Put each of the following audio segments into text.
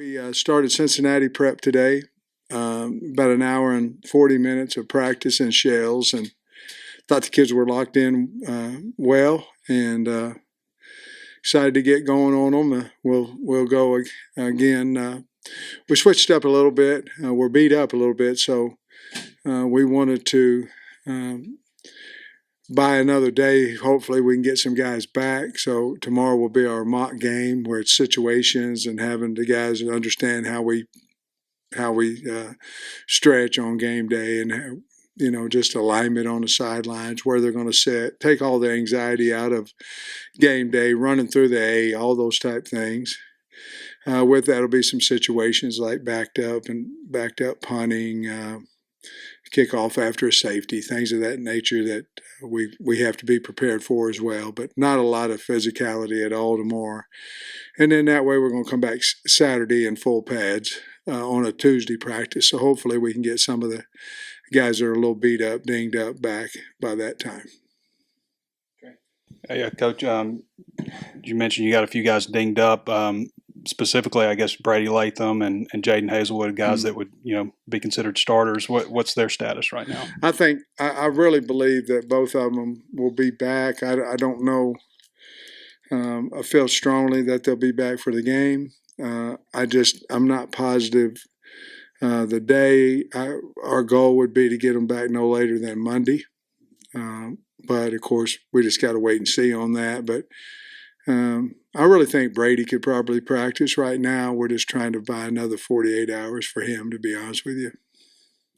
We started Cincinnati prep today, about an hour and 40 minutes of practice in shells, and thought the kids were locked in well, and excited to get going on them. We'll go again. We switched up a little bit. We're beat up a little bit, so we wanted to buy another day. Hopefully we can get some guys back. So tomorrow will be our mock game where it's situations and having the guys understand how we stretch on game day and just alignment on the sidelines, where they're going to sit, take all the anxiety out of game day, running through the A, all those type things. With that will be some situations like backed up punting, kickoff after a safety, things of that nature that we have to be prepared for as well, but not a lot of physicality at all tomorrow. And then that way we're going to come back Saturday in full pads on a Tuesday practice. So hopefully we can get some of the guys that are a little beat up, dinged up back by that time. Yeah, Coach, you mentioned you got a few guys dinged up. Specifically, I guess Brady Latham and Jaden Hazelwood, guys that would be considered starters. What's their status right now? I really believe that both of them will be back. I don't know. I feel strongly that they'll be back for the game. I'm not positive. The day our goal would be to get them back no later than Monday, but of course we just got to wait and see on that. But I really think Brady could probably practice right now. We're just trying to buy another 48 hours for him, to be honest with you.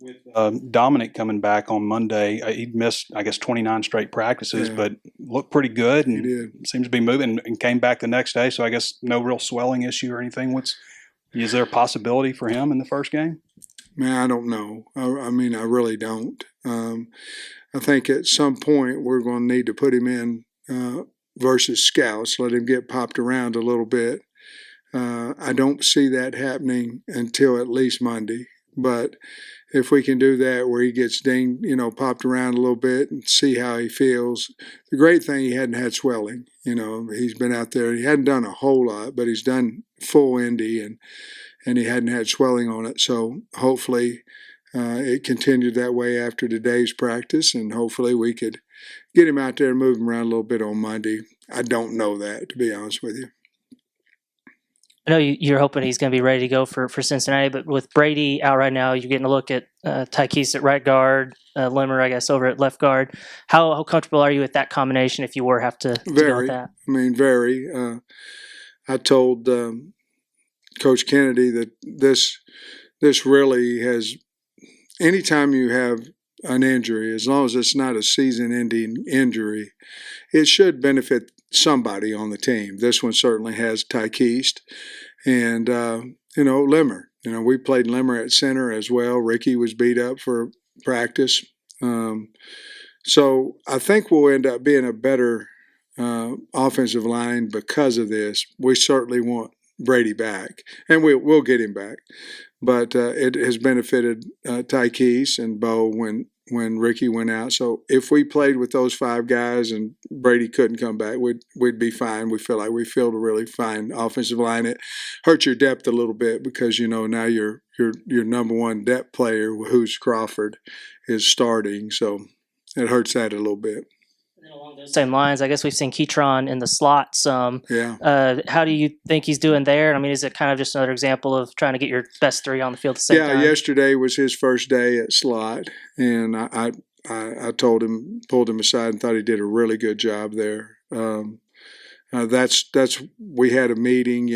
With Dominic coming back on Monday, he missed, I guess, 29 straight practices, but looked pretty good and he did. Seems to be moving and came back the next day. So I guess no real swelling issue or anything. Is there a possibility for him in the first game? Man, I don't know. I mean, I really don't. I think at some point we're going to need to put him in versus scouts, let him get popped around a little bit. I don't see that happening until at least Monday. But if we can do that where he gets dinged, popped around a little bit and see how he feels. The great thing, he hadn't had swelling. He's been out there. He hadn't done a whole lot, but he's done full Indy and he hadn't had swelling on it. So hopefully it continued that way after today's practice, and hopefully we could get him out there and move him around a little bit on Monday. I don't know that, to be honest with you. I know you're hoping he's going to be ready to go for Cincinnati, but with Brady out right now, you're getting a look at Tykees at right guard, Limmer, I guess, over at left guard. How comfortable are you with that combination if you were have to go with that? Very. I told Coach Kennedy that this really has – anytime you have an injury, as long as it's not a season-ending injury, it should benefit somebody on the team. This one certainly has Tykees and, Limmer. We played Limmer at center as well. Ricky was beat up for practice. So I think we'll end up being a better offensive line because of this. We certainly want Brady back, and we'll get him back. But it has benefited Tykees and Bo when Ricky went out. So if we played with those five guys and Brady couldn't come back, we'd be fine. We feel like we filled a really fine offensive line. It hurts your depth a little bit because now your number one depth player, who's Crawford, is starting. So it hurts that a little bit. And along those same lines, I guess we've seen Keytron in the slot some. Yeah. How do you think he's doing there? I mean, is it kind of just another example of trying to get your best three on the field at the same time? Yeah, yesterday was his first day at slot, and I told him, pulled him aside and thought he did a really good job there. We had a meeting,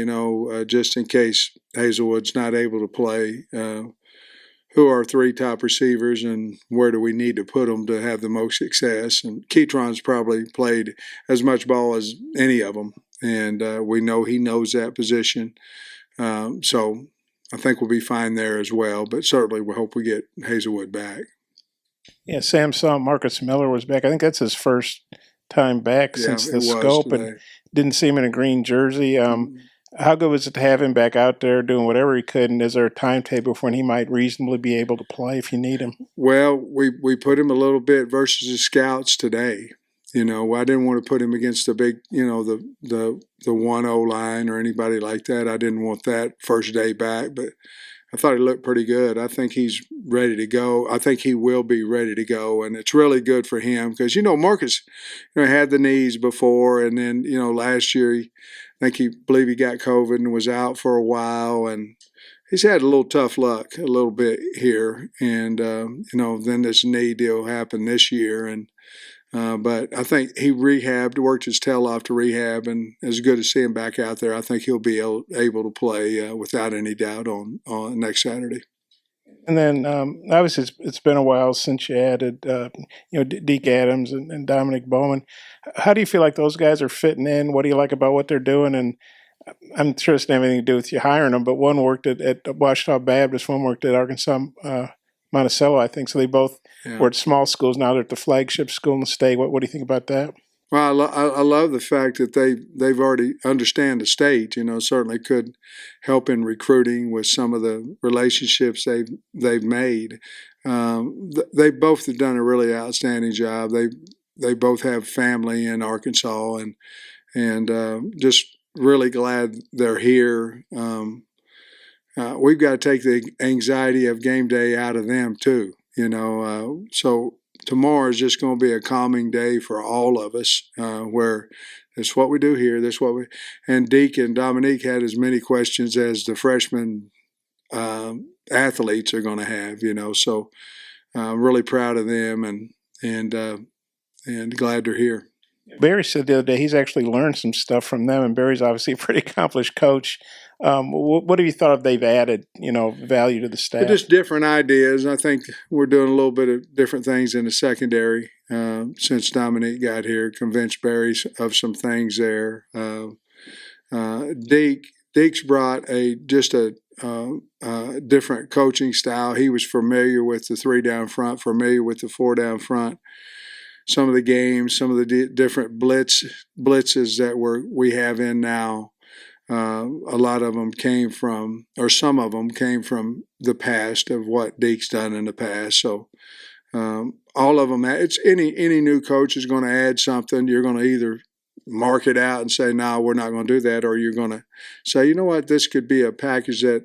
just in case Hazelwood's not able to play. Who are our three top receivers and where do we need to put them to have the most success? And Keytron's probably played as much ball as any of them, and we know he knows that position. So I think we'll be fine there as well, but certainly we hope we get Hazelwood back. Yeah, Sam saw Marcus Miller was back. I think that's his first time back since the scope, and didn't see him in a green jersey. How good was it to have him back out there doing whatever he could, and is there a timetable for when he might reasonably be able to play if you need him? Well, we put him a little bit versus the scouts today, I didn't want to put him against the big, the 1-0 line or anybody like that. I didn't want that first day back, but I thought he looked pretty good. I think he's ready to go. I think he will be ready to go, and it's really good for him because, Marcus, had the knees before, and then, last year, I believe he got COVID and was out for a while, and he's had a little tough luck a little bit here, and, then this knee deal happened this year, and but I think he worked his tail off to rehab, and it's good to see him back out there. I think he'll be able to play without any doubt on next Saturday. And then obviously it's been a while since you added, Deke Adams and Dominic Bowman. How do you feel like those guys are fitting in? What do you like about what they're doing? And I'm sure it's not anything to do with you hiring them, but one worked at Ouachita Baptist, one worked at Arkansas Monticello, I think. So they both were at small schools. Now they're at the flagship school in the state. What do you think about that? Well, I love the fact that they've already understand the state. Certainly could help in recruiting with some of the relationships they've made. They both have done a really outstanding job. They both have family in Arkansas, and just really glad they're here. We've got to take the anxiety of game day out of them too. So tomorrow is just going to be a calming day for all of us, where that's what we do here. That's what and Deke and Dominique had as many questions as the freshman athletes are going to have. So I'm really proud of them and glad they're here. Barry said the other day he's actually learned some stuff from them, and Barry's obviously a pretty accomplished coach. What have you thought they've added, value to the staff? Just different ideas. I think we're doing a little bit of different things in the secondary since Dominique got here. Convinced Barry of some things there. Deke's brought a different coaching style. He was familiar with the 3 down front, familiar with the 4 down front. Some of the games, some of the different blitzes that we have in now. A lot of them came from, or some of them came from the past of what Deke's done in the past. So all of them, it's any new coach is going to add something. You're going to either mark it out and say, no, we're not going to do that, or you're going to say, you know what, this could be a package that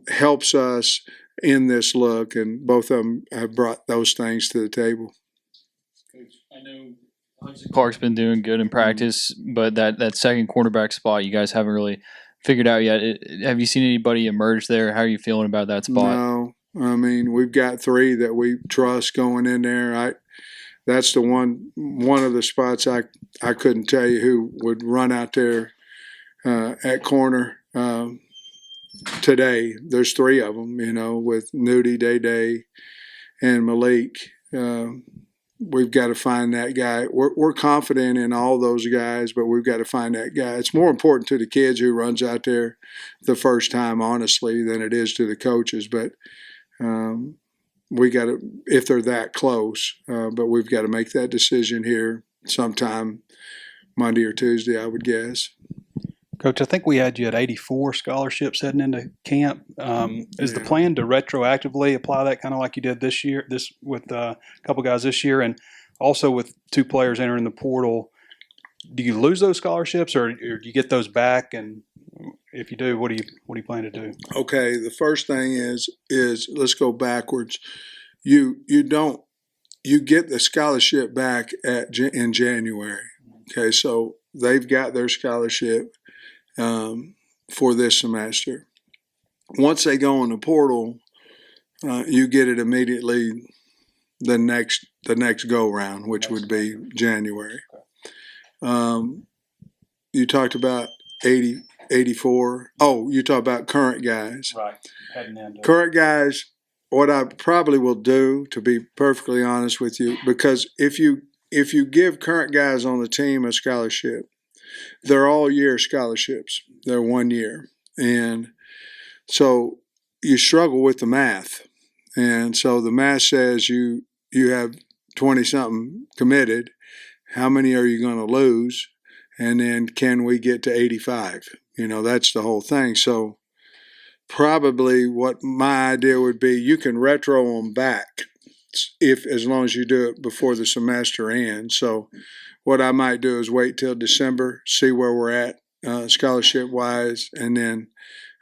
helps us in this look. And both of them have brought those things to the table. I know Clark's been doing good in practice, but that second cornerback spot you guys haven't really figured out yet. Have you seen anybody emerge there? How are you feeling about that spot? No. I mean, we've got 3 that we trust going in there. That's the one of the spots I couldn't tell you who would run out there at corner today. There's 3 of them, with Nudie, Day, and Malik. We've got to find that guy. We're confident in all those guys, but we've got to find that guy. It's more important to the kids who runs out there the first time, honestly, than it is to the coaches. But we got to, if they're that close, but we've got to make that decision here sometime Monday or Tuesday, I would guess. Coach, I think we had you at 84 scholarships heading into camp. Is the plan to retroactively apply that kind of like you did this year, with a couple guys this year, and also with 2 players entering the portal? Do you lose those scholarships, or do you get those back? And if you do, what do you plan to do? Okay, the first thing is let's go backwards. You get the scholarship back in January. Okay, so they've got their scholarship for this semester. Once they go in the portal, you get it immediately the next go round, which would be January. You talked about 84. Oh, you talk about current guys. Right. Heading into current guys. What I probably will do, to be perfectly honest with you, because if you give current guys on the team a scholarship, they're all year scholarships. They're 1 year. And so you struggle with the math. And so the math says you have 20-something committed. How many are you going to lose? And then can we get to 85? That's the whole thing. So probably what my idea would be, you can retro them back as long as you do it before the semester ends. So what I might do is wait till December, see where we're at scholarship wise, and then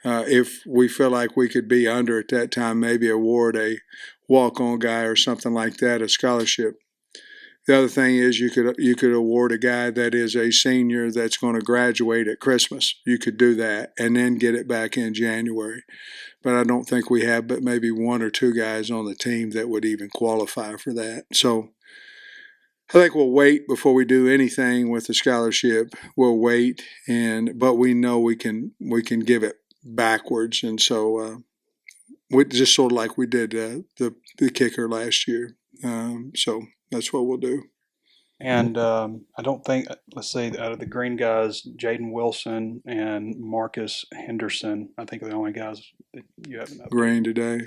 if we feel like we could be under at that time, maybe award a walk-on guy or something like that a scholarship. The other thing is you could award a guy that is a senior that's going to graduate at Christmas. You could do that and then get it back in January. But I don't think we have but maybe one or two guys on the team that would even qualify for that. So I think we'll wait before we do anything with the scholarship. We'll wait, but we know we can give it backwards, and so we just sort of like we did the kicker last year. So that's what we'll do. And I don't think, let's say, out of the green guys, Jaden Wilson and Marcus Henderson, I think are the only guys that you haven't updated. Green today.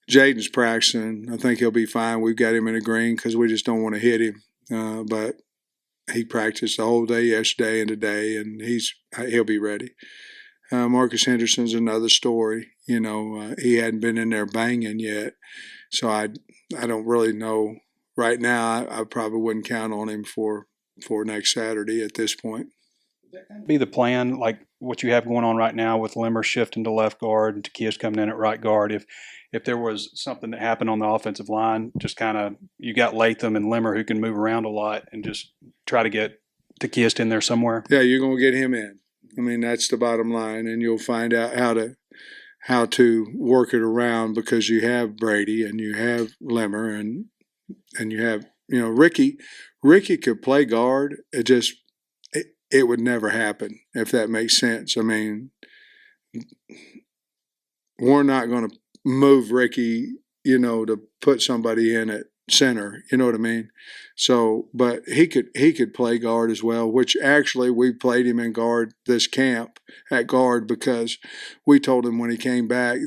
Jaden's practicing. I think he'll be fine. We've got him in a green because we just don't want to hit him. But he practiced the whole day yesterday and today, and he'll be ready. Marcus Henderson's another story. He hadn't been in there banging yet, so I don't really know. Right now, I probably wouldn't count on him for next Saturday at this point. Be the plan, like what you have going on right now with Limmer shifting to left guard and Takias coming in at right guard. If there was something that happened on the offensive line, just kind of you got Latham and Limmer who can move around a lot, and just try to get Takias in there somewhere. Yeah, you're going to get him in. I mean, that's the bottom line, and you'll find out how to work it around because you have Brady and you have Limmer and you have Ricky. Ricky could play guard. It would never happen, if that makes sense. I mean, we're not going to move Ricky, to put somebody in at center. You know what I mean? So, but he could play guard as well, which actually we played him in guard this camp at guard because we told him when he came back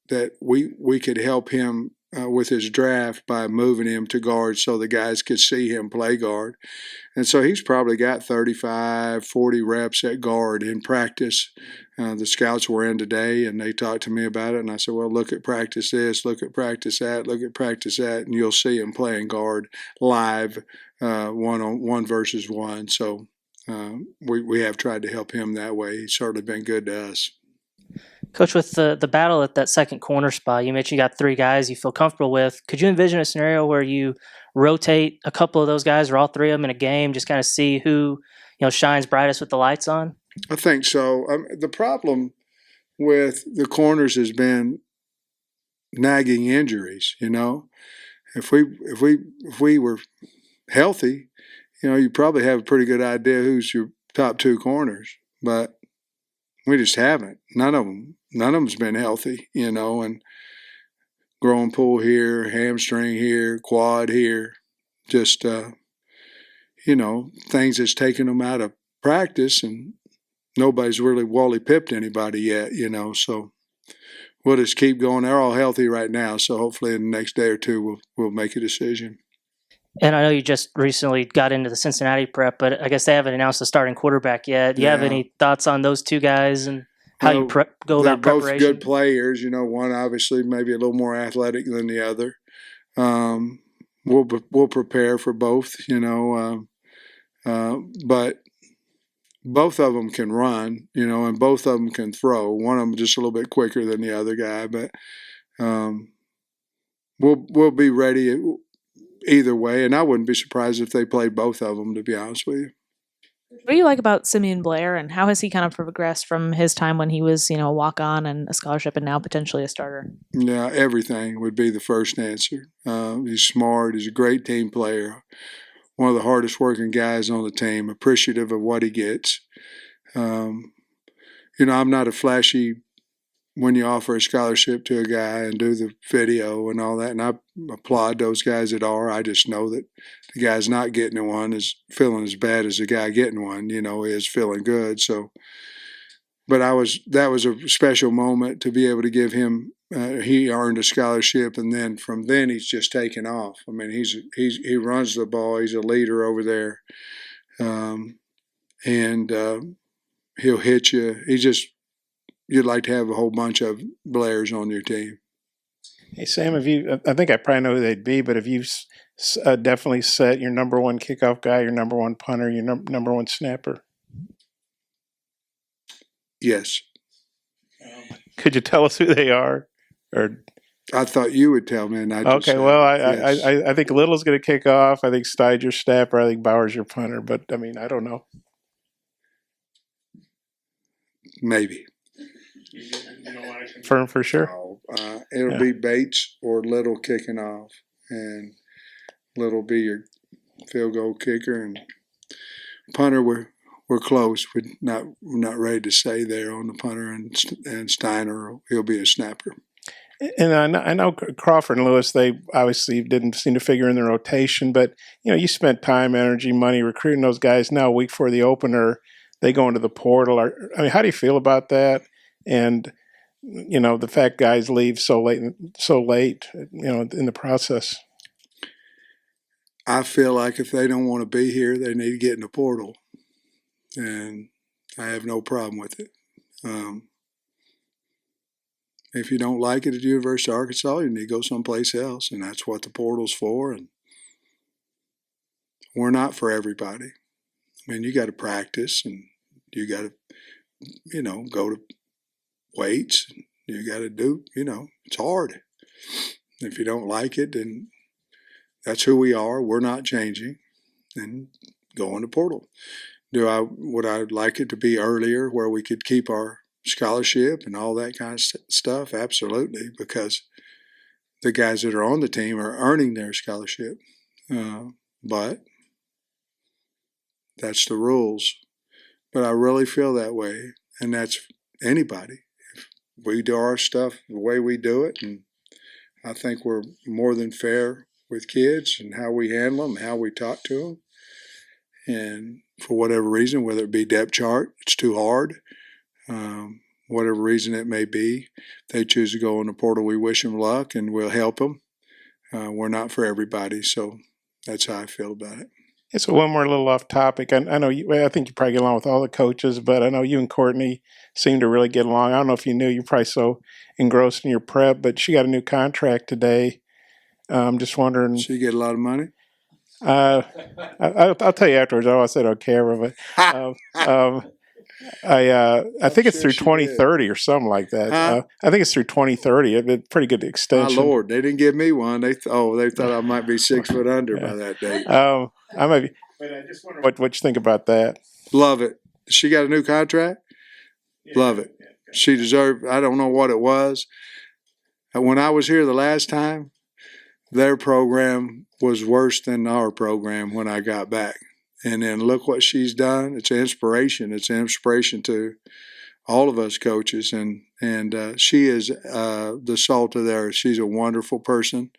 that we could help him with his draft by moving him to guard so the guys could see him play guard. And so he's probably got 35, 40 reps at guard in practice. The scouts were in today, and they talked to me about it, and I said, well, look at practice this, look at practice that, look at practice that, and you'll see him playing guard live, one versus one. So we have tried to help him that way. He's certainly been good to us. Coach, with the battle at that second corner spot, you mentioned you got three guys you feel comfortable with. Could you envision a scenario where you rotate a couple of those guys or all three of them in a game, just kind of see who shines brightest with the lights on? I think so. The problem with the corners has been nagging injuries. If we were healthy, you probably have a pretty good idea who's your top two corners, but we just haven't. None of them's been healthy, and growing pull here, hamstring here, quad here, just things that's taken them out of practice, and nobody's really Wally pipped anybody yet, so we'll just keep going. They're all healthy right now, so hopefully in the next day or two we'll make a decision. And I know you just recently got into the Cincinnati prep, but I guess they haven't announced the starting quarterback yet. Do you have any thoughts on those two guys and how you go about preparation? They're both good players. One obviously maybe a little more athletic than the other. We'll prepare for both, but both of them can run, and both of them can throw. One of them just a little bit quicker than the other guy, but we'll be ready either way, and I wouldn't be surprised if they played both of them, to be honest with you. What do you like about Simeon Blair, and how has he kind of progressed from his time when he was, a walk-on and a scholarship and now potentially a starter? Yeah, everything would be the first answer. He's smart. He's a great team player. One of the hardest working guys on the team, appreciative of what he gets. I'm not a flashy when you offer a scholarship to a guy and do the video and all that, and I applaud those guys that are. I just know that the guy's not getting one is feeling as bad as the guy getting one, is feeling good. So, but that was a special moment to be able to give him. He earned a scholarship, and then from then he's just taken off. I mean, he runs the ball. He's a leader over there, and he'll hit you. You'd like to have a whole bunch of Blairs on your team. Hey, Sam, I think I probably know who they'd be, but have you definitely set your number one kickoff guy, your number one punter, your number one snapper? Yes. Could you tell us who they are? Or I thought you would tell me, and I just okay. Well, I think Little's going to kick off. I think Steid's your snapper. I think Bauer's your punter. But I mean, I don't know. Maybe. You don't want to confirm for sure? It'll be Bates or Little kicking off, and Little be your field goal kicker, and punter. We're close. We're not ready to say there on the punter, and Steiner, he'll be a snapper. And I know Crawford and Lewis, they obviously didn't seem to figure in the rotation, but you spent time, energy, money recruiting those guys. Now, a week before the opener, they go into the portal. I mean, how do you feel about that? And the fact guys leave so late, in the process. I feel like if they don't want to be here, they need to get in the portal, and I have no problem with it. If you don't like it at the University of Arkansas, you need to go someplace else, and that's what the portal's for. And we're not for everybody. I mean, you got to practice, and you got to, go to weights. You got to do, it's hard. If you don't like it, then that's who we are. We're not changing, and go in the portal. Would I like it to be earlier where we could keep our scholarship and all that kind of stuff? Absolutely, because the guys that are on the team are earning their scholarship. But that's the rules. But I really feel that way, and that's anybody. If we do our stuff the way we do it, and I think we're more than fair with kids and how we handle them, how we talk to them. And for whatever reason, whether it be depth chart, it's too hard. Whatever reason it may be, if they choose to go in the portal, we wish them luck and we'll help them. We're not for everybody, so that's how I feel about it. Yeah, so one more little off topic. I know I think you probably get along with all the coaches, but I know you and Courtney seem to really get along. I don't know if you knew, you're probably so engrossed in your prep, but she got a new contract today. I'm just wondering. She get a lot of money? I'll tell you afterwards. I said I don't care, but I think it's through 2030 or something like that. I think it's through 2030. It's a pretty good extension. My Lord, they didn't give me one. They thought I might be 6 foot under by that date. I might be, but I just wonder what you think about that. Love it. She got a new contract? Yeah, love it. Yeah. She deserved. I don't know what it was. When I was here the last time, their program was worse than our program when I got back. And then look what she's done. It's an inspiration. It's an inspiration to all of us coaches. And she is the salt of the earth. She's a wonderful person,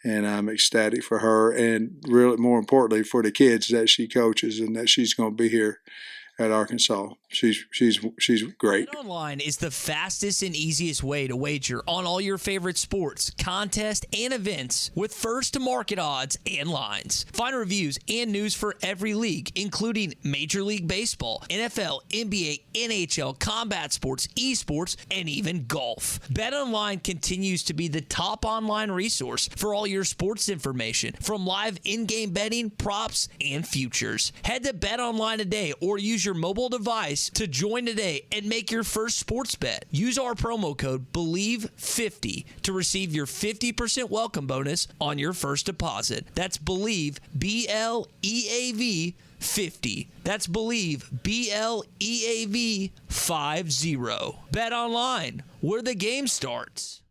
and I'm ecstatic for her, and really more importantly for the kids that she coaches and that she's going to be here at Arkansas. She's great. BetOnline is the fastest and easiest way to wager on all your favorite sports, contests, and events with first-to-market odds and lines. Find reviews and news for every league, including Major League Baseball, NFL, NBA, NHL, combat sports, esports, and even golf. BetOnline continues to be the top online resource for all your sports information, from live in-game betting, props, and futures. Head to BetOnline today or use your mobile device to join today and make your first sports bet. Use our promo code BELIEVE50 to receive your 50% welcome bonus on your first deposit. That's BELIEVE, BLEAV 50. That's BELIEVE, BLEAV 50. Bet online, where the game starts.